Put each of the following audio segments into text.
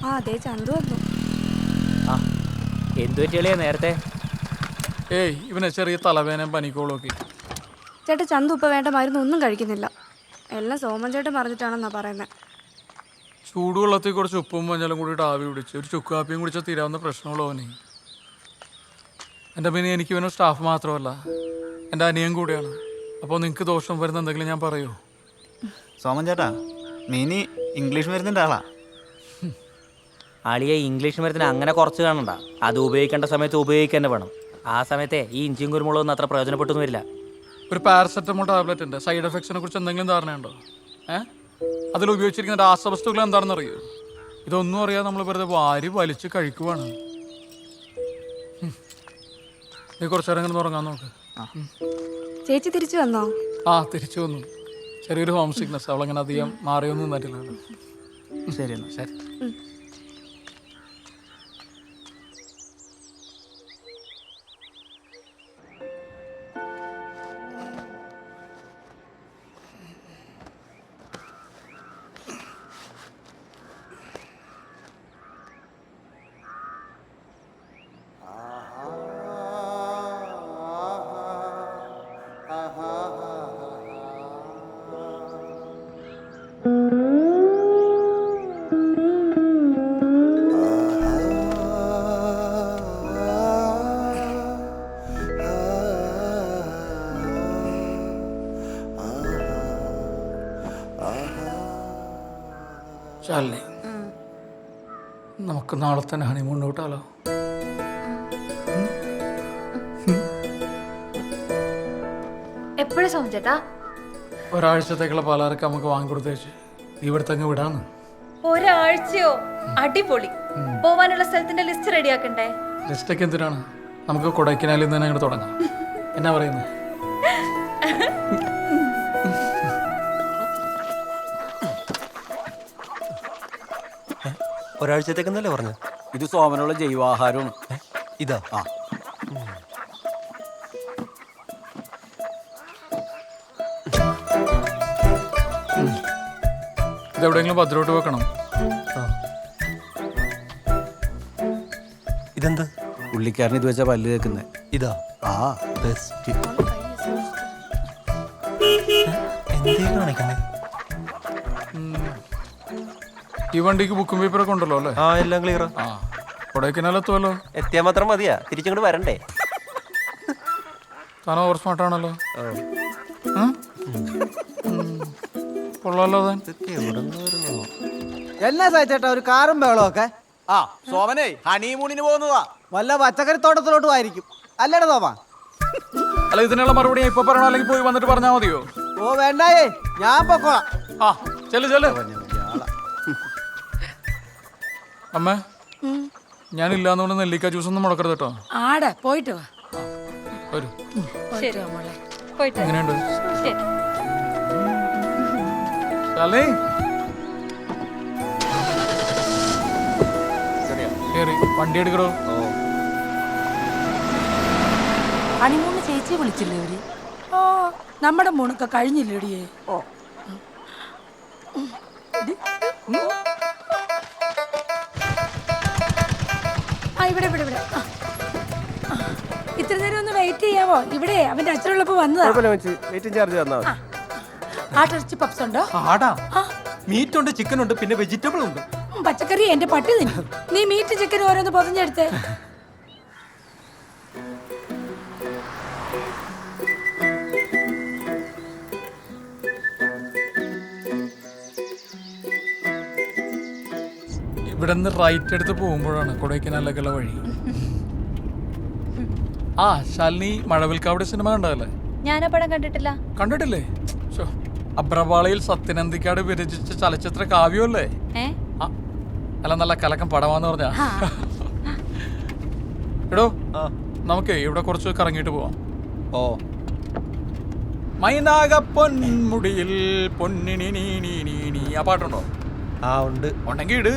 ആ അതെ ചന്തു വന്നു. ആ എന്തു പറ്റിയല്ലേ നേരത്തെ? ഏയ് ഇവനെ ചെറിയ തലവേദന പനിക്കോളൊക്കെ. ചേട്ടാ ചന്തു ഇപ്പം വേണ്ട മരുന്നൊന്നും കഴിക്കുന്നില്ല. എല്ലാം സോമൻ ചേട്ടൻ പറഞ്ഞിട്ടാണെന്നാ പറയുന്നത്. ചൂടുവെള്ളത്തിൽ കുറച്ച് ഉപ്പും മഞ്ഞളും കൂടിയിട്ട് ആവി പിടിച്ച് ഒരു ചുക്ക് കാപ്പിയും കുടിച്ചാൽ തീരാവുന്ന പ്രശ്നമുള്ളവനെ. എൻ്റെ പിന്നെ എനിക്ക് ഇവനൊരു സ്റ്റാഫ് മാത്രമല്ല, എൻ്റെ അനിയൻ കൂടിയാണ്. അപ്പോൾ നിങ്ങൾക്ക് ദോഷം വരുന്ന എന്തെങ്കിലും ഞാൻ പറയുമോ? സോമൻ ചേട്ടാ, നീ ഇംഗ്ലീഷ് മരുന്നിൻ്റെ ആളാ. ആളിയെ ഇംഗ്ലീഷ് മരുന്നിന് അങ്ങനെ കുറച്ച് കാണണ്ട. അത് ഉപയോഗിക്കേണ്ട സമയത്ത് ഉപയോഗിക്കുക തന്നെ വേണം. ആ സമയത്തെ ഈ ഇഞ്ചിയും കുരുമുളകൊന്നും അത്ര പ്രയോജനപ്പെട്ടൊന്നും വരില്ല. ഒരു പാരസെറ്റമോൾ ടാബ്ലറ്റിൻ്റെ സൈഡ് എഫക്ട്സിനെ കുറിച്ച് എന്തെങ്കിലും ധാരണയുണ്ടോ? അതിൽ ഉപയോഗിച്ചിരിക്കുന്ന രാസവസ്തുക്കൾ എന്താണെന്ന് അറിയോ? ഇതൊന്നും അറിയാതെ നമ്മൾ വെറുതെ വാരി വലിച്ച് കഴിക്കുവാണ്. നീ കുറച്ചു നേരം ഇങ്ങനെ ഉറങ്ങാൻ നോക്ക്. ചേച്ചി തിരിച്ചു വന്നോ? ആ തിരിച്ചു വന്നു. ചെറിയൊരു ഹോം സിക്നസ്, അവളങ്ങനെ അധികം മാറിയൊന്നും നിന്നിട്ടില്ലല്ലോ. ശരി എന്നാ. ശരി. ശാലിനി, നമുക്ക് നാളെ തന്നെ ഹണിമൂൺ കൂട്ടാലോ? എപ്പോഴും സോമൻ ചേട്ടാ? ഒരാഴ്ചത്തേക്കുള്ള പലഹാരൊക്കെ നമുക്ക് വാങ്ങിക്കൊടുത്തേച്ച് ഇവിടുത്തെ വിടാന്ന്. ഒരാഴ്ചയോ? അടിപൊളി. പോവാനുള്ള സ്ഥലത്തിന്റെ ലിസ്റ്റ് റെഡിയാക്കണ്ടേ? ലിസ്റ്റൊക്കെ എന്തിനാണ്? നമുക്ക് കൊടൈക്കനാലിൽ നിന്ന് തന്നെ അങ്ങോട്ട് തുടങ്ങാം. എന്നാ പറയുന്നത്? ഒരാഴ്ചത്തേക്കെന്നല്ലേ പറഞ്ഞു? ഇത് സോമനുള്ള ജൈവാഹാരമാണ്. ഇതാ? ആ ഇതെവിടെയെങ്കിലും ഭദ്രോട്ട് വെക്കണം. ഇതെന്ത്? പുള്ളിക്കാരൻ ഇത് വെച്ചാ പല്ല് കേൾക്കുന്നത്. ഇതാ? ആ ബെസ്റ്റ്. എന്തേ കാണിക്കണേ? ഈ വണ്ടിക്ക് ബുക്കും പേപ്പറൊക്കെ ഉണ്ടല്ലോ അല്ലേ? ആ എല്ലാം ക്ലിയറാ. ആ കൊടൈക്കനാലെത്തുമല്ലോ. എത്തിയാൽ മാത്രം മതിയാ, തിരിച്ചങ്ങോട്ട് വരണ്ടേ? താൻ ഓവർ സ്മാർട്ടാണല്ലോ. കൊള്ളാലോ താൻ. എന്നാ സായിച്ചേട്ടാ ഒരു കാറും ബഹളവും ഒക്കെ? ആ സോമനെ ഹണിമൂണിന് പോകുന്നതാ. വല്ല പച്ചക്കറി തോട്ടത്തിലോട്ടും ആയിരിക്കും അല്ലേടാ തോമ? അല്ല ഇതിനുള്ള മറുപടി ഞാൻ ഇപ്പൊ പറയണോ അല്ലെങ്കിൽ പോയി വന്നിട്ട് പറഞ്ഞാൽ മതിയോ? ഓ വേണ്ടായേ, ഞാൻ പൊക്കോളാം. ആ ചെല്ലു ചെല്ലു. അമ്മ ഞാനില്ലാന്നുകൊണ്ട് നെല്ലിക്ക ജ്യൂസ് ഒന്നും മുടക്കരുത് കേട്ടോ. ആടെ പോയിട്ട് വാ. വരൂ. ശരി മോളെ, പോയിട്ട് വരാം. എങ്ങനെയുണ്ട്? ശരി. ശാലിനി, കേറി വണ്ടി എടുക്കടോ. ഹണിമൂണ് ചേച്ചിയെ വിളിച്ചില്ലേ അവര്? ഓ നമ്മുടെ മൂണൊക്കെ കഴിഞ്ഞില്ലേടിയേ? ഓ ഇവിടെ ഇവിടെ ഇവിടെ ഇത്ര നേരം ഒന്ന് വെയിറ്റ് ചെയ്യാവോ? ഇവിടെ അവന്റെ അച്ഛനുള്ളപ്പോ വന്നതാ. ആട്ടിറച്ചി പപ്സ് ഉണ്ടോ? ആടാ, മീറ്റ് ഉണ്ട്, ചിക്കൻ ഉണ്ട്, പിന്നെ വെജിറ്റബിൾ ഉണ്ട്. പച്ചക്കറി എന്റെ പട്ടി തിന്നു. നീ മീറ്റ് ചിക്കൻ ഓരോന്ന് പൊതിഞ്ഞെടുത്തേ. ഇവിടെ നിന്ന് റൈറ്റ് എടുത്ത് പോകുമ്പോഴാണ് കൊടൈക്കനാലിലേക്കുള്ള വഴി. ആ ശാലിനി, മഴവിൽക്കാവിടെ സിനിമ കണ്ടതല്ലേ? ഞാനാ പടം കണ്ടിട്ടില്ല. കണ്ടിട്ടില്ലേ? അബ്രവാളയിൽ സത്യനന്ദിക്കാട് വിരചിച്ച ചലച്ചിത്ര കാവ്യമല്ലേ? അല്ല നല്ല കലക്കം പടമാന്ന് പറഞ്ഞ. എടോ നമുക്ക് ഇവിടെ കുറച്ച് കറങ്ങിയിട്ട് പോവാം. ഓ മൈനാക പൊന്മുടിയിൽ പൊന്നിനി നീ ആ പാട്ടുണ്ടോ? ആ ഉണ്ട്. ഉണ്ടെങ്കിൽ ഇട്.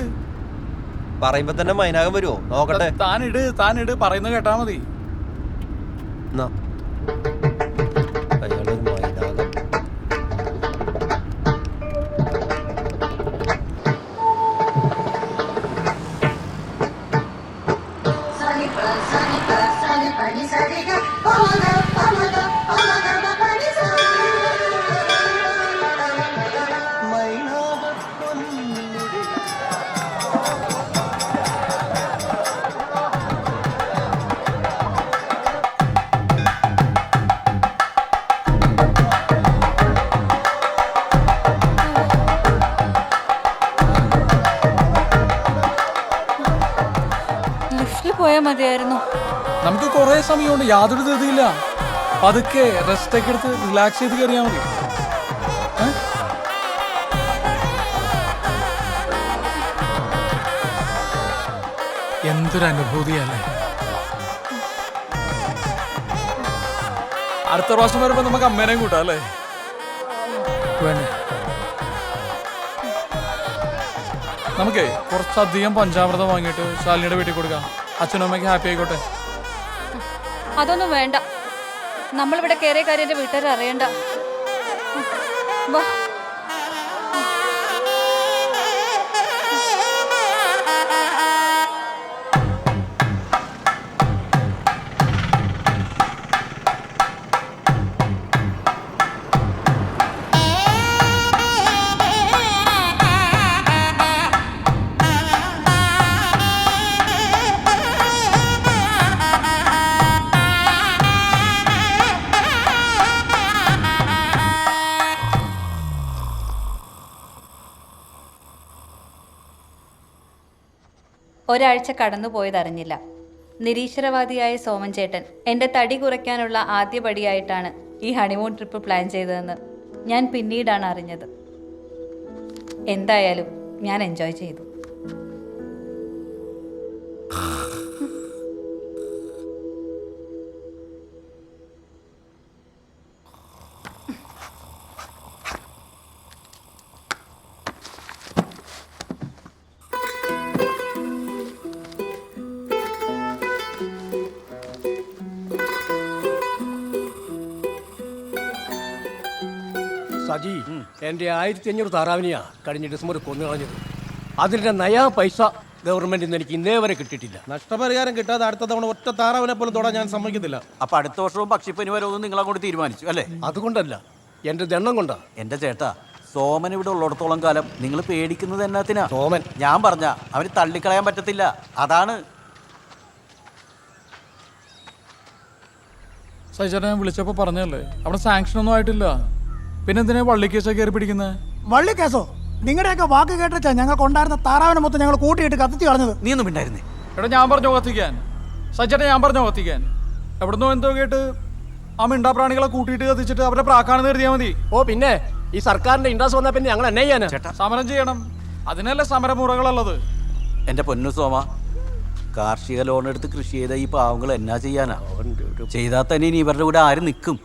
പറയുമ്പോ തന്നെ മൈനാകം വരുമോ? നോക്കട്ടെ. താനിട് പറയുന്നത് കേട്ടാ മതി. അയാളൊരു മൈനാകം. പോയാൽ മതിയായിരുന്നു. നമുക്ക് കുറേ സമയമുണ്ട്, യാതൊരു ധൃതിയില്ല. പതുക്കെ റെസ്റ്റ് ഒക്കെ എടുത്ത് റിലാക്സ് ചെയ്ത് കയറിയാൽ മതി. എന്തൊരു അനുഭൂതിയല്ലേ. അടുത്ത പ്രാവശ്യം വരുമ്പോ നമുക്ക് അമ്മേനെയും കൂട്ടാം അല്ലേ? വേണ്ടേ, നമുക്കേ കുറച്ചധികം പഞ്ചാമൃതം വാങ്ങിയിട്ട് ശാലിനിയുടെ വീട്ടിൽ കൊടുക്കാം. അച്ഛനും അമ്മയ്ക്ക് ഹാപ്പി ആയിക്കോട്ടെ. അതൊന്നും വേണ്ട, നമ്മളിവിടെ കയറിയ കാര്യം എൻ്റെ വീട്ടുകാർ അറിയണ്ട. വാ. ഒരാഴ്ച കടന്നുപോയതറിഞ്ഞില്ല. നിരീശ്വരവാദിയായ സോമൻ ചേട്ടൻ എൻ്റെ തടി കുറയ്ക്കാനുള്ള ആദ്യപടിയായിട്ടാണ് ഈ ഹണിമൂൺ ട്രിപ്പ് പ്ലാൻ ചെയ്തതെന്ന് ഞാൻ പിന്നീടാണ് അറിഞ്ഞത്. എന്തായാലും ഞാൻ എൻജോയ് ചെയ്തു. സജി, എൻ്റെ 1500 താറാവിനെയാ കഴിഞ്ഞ ഡിസംബർ കൊന്നു കളഞ്ഞത്. അതിൻ്റെ നയാ പൈസ ഗവൺമെന്റിൽ നിന്ന് എനിക്ക് ഇന്നേ വരെ കിട്ടിയിട്ടില്ല. നഷ്ടപരിഹാരം കിട്ടാതെ അടുത്ത തവണ ഒറ്റ താറാവിനെ പോലും തൊടാൻ ഞാൻ സമ്മതിക്കത്തില്ല. അപ്പൊ അടുത്ത വർഷവും പക്ഷിപ്പനി വരുമെന്ന് നിങ്ങളങ്ങോട്ട് തീരുമാനിച്ചു അല്ലേ? അതുകൊണ്ടല്ല, എൻ്റെ ദണ്ണം കൊണ്ടാ. എന്റെ ചേട്ടാ, സോമൻ ഇവിടെ ഉള്ളിടത്തോളം കാലം നിങ്ങൾ പേടിക്കുന്നത് എന്നാത്തിനാ? സോമൻ ഞാൻ പറഞ്ഞ അവന് തള്ളിക്കളയാൻ പറ്റത്തില്ല, അതാണ്. സഹിച്ചേട്ടാ, ഞാൻ വിളിച്ചപ്പോ പറഞ്ഞല്ലേ അവിടെ സാങ്ഷൻ ഒന്നും ആയിട്ടില്ല. പിന്നെ എന്തിനാ വള്ളി കേസൊക്കെ കയറി പിടിക്കുന്നത്? വള്ളി കേസോ? നിങ്ങളുടെയൊക്കെ വാക്ക് കേട്ടിച്ചാ ഞങ്ങൾക്ക് ഉണ്ടായിരുന്ന താറാവിനെ മൊത്തം ഞങ്ങൾ കൂട്ടിയിട്ട് കത്തിച്ച് കളഞ്ഞത്. നീ ഒന്നും ഉണ്ടായിരുന്നേ? എടാ, ഞാൻ പറഞ്ഞോ കത്തിക്കാൻ. സഹിച്ചേട്ടാ, ഞാൻ പറഞ്ഞോ കത്തിക്കാൻ. എവിടുന്നോ എന്തോ കേട്ട് ആ മിണ്ടാ പ്രാണികളെ കൂട്ടിയിട്ട് കത്തിച്ചിട്ട് അവരുടെ പ്രാക്കാണെന്ന് കരുതിയാൽ മതി. ഓ പിന്നെ ഈ സർക്കാരിന്റെ ഇൻട്രസ്റ്റ് വന്നാൽ പിന്നെ ഞങ്ങൾ എന്നെ ചെയ്യാനാ? സമരം ചെയ്യണം, അതിനല്ലേ സമരമുറകളുള്ളത്. എന്റെ പൊന്നു സോമ, കാർഷിക ലോൺ എടുത്ത് കൃഷി ചെയ്ത ഈ പാവങ്ങൾ എന്നാ ചെയ്യാനാ? ചെയ്താൽ തന്നെ ഇനി ഇവരുടെ കൂടെ ആര് നിൽക്കും?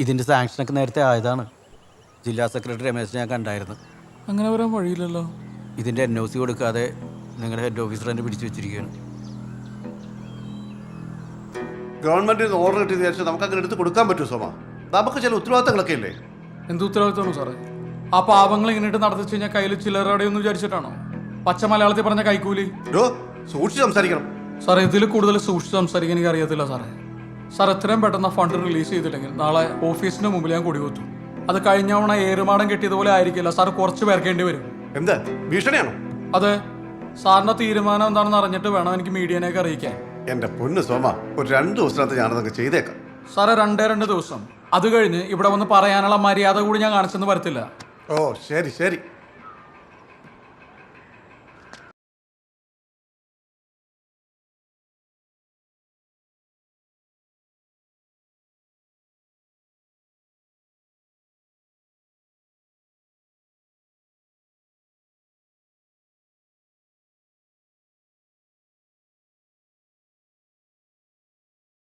ഇതിന്റെ സാങ്ഷനൊക്കെ നേരത്തെ ആയതാണ്. ജില്ലാ സെക്രട്ടറി രമേശ് ഞാൻ കണ്ടായിരുന്നു. അങ്ങനെ വരാൻ വഴിയില്ലല്ലോ. ഇതിന്റെ NOC കൊടുക്കാതെ നിങ്ങളുടെ ഹെഡ് ഓഫീസർ തന്നെ പിടിച്ചു വെച്ചിരിക്കുകയാണ്. ഗവൺമെന്റിന് ഓർഡർ കിട്ടിയതിനു ശേഷം നമുക്ക് അങ്ങനെ എടുത്ത് കൊടുക്കാൻ പറ്റുമോ സോമ? നമുക്ക് ചില ഉത്തരവാദിത്തങ്ങളൊക്കെ ഇല്ലേ? എന്ത് ഉത്തരവാദിത്തമാണോ സാറേ? ആ പാവങ്ങൾ ഇങ്ങനെയിട്ട് നടത്തിച്ചു കഴിഞ്ഞാൽ കയ്യിൽ ചില്ലറയുടെയൊന്നും വിചാരിച്ചിട്ടാണോ? പച്ച മലയാളത്തിൽ പറഞ്ഞ കൈക്കൂലി. സൂക്ഷിച്ച് സംസാരിക്കണം സാറേ. ഇതിൽ കൂടുതൽ സൂക്ഷിച്ച് സംസാരിക്കാൻ എനിക്ക് അറിയത്തില്ല സാറേ. സാർ എത്രയും പെട്ടെന്ന് ഫണ്ട് റിലീസ് ചെയ്തില്ലെങ്കിൽ നാളെ ഓഫീസിന് മുമ്പിൽ ഞാൻ കൊടികുത്തും. അത് കഴിഞ്ഞ തവണ ഏറുമാടം കെട്ടിയതുപോലെ ആയിരിക്കില്ല സാർ, കുറച്ച് പേർക്കേണ്ടി വരും. എന്താ ഭീഷണിയാണോ? അതെ, സാറിന്റെ തീരുമാനം എന്താണെന്ന് അറിഞ്ഞിട്ട് വേണം എനിക്ക് മീഡിയനെയൊക്കെ അറിയിക്കാൻ. എന്റെ പൊന്നു സോമ, ഒരു 2 ദിവസത്തിനകത്ത് ഞാനതൊക്കെ ചെയ്തേക്കാം. സാറേ, 2 ദിവസം. അത് കഴിഞ്ഞ് ഇവിടെ വന്ന് പറയാനുള്ള മര്യാദ കൂടി ഞാൻ കാണിച്ചെന്ന് വരത്തില്ല. ഓ ശരി ശരി.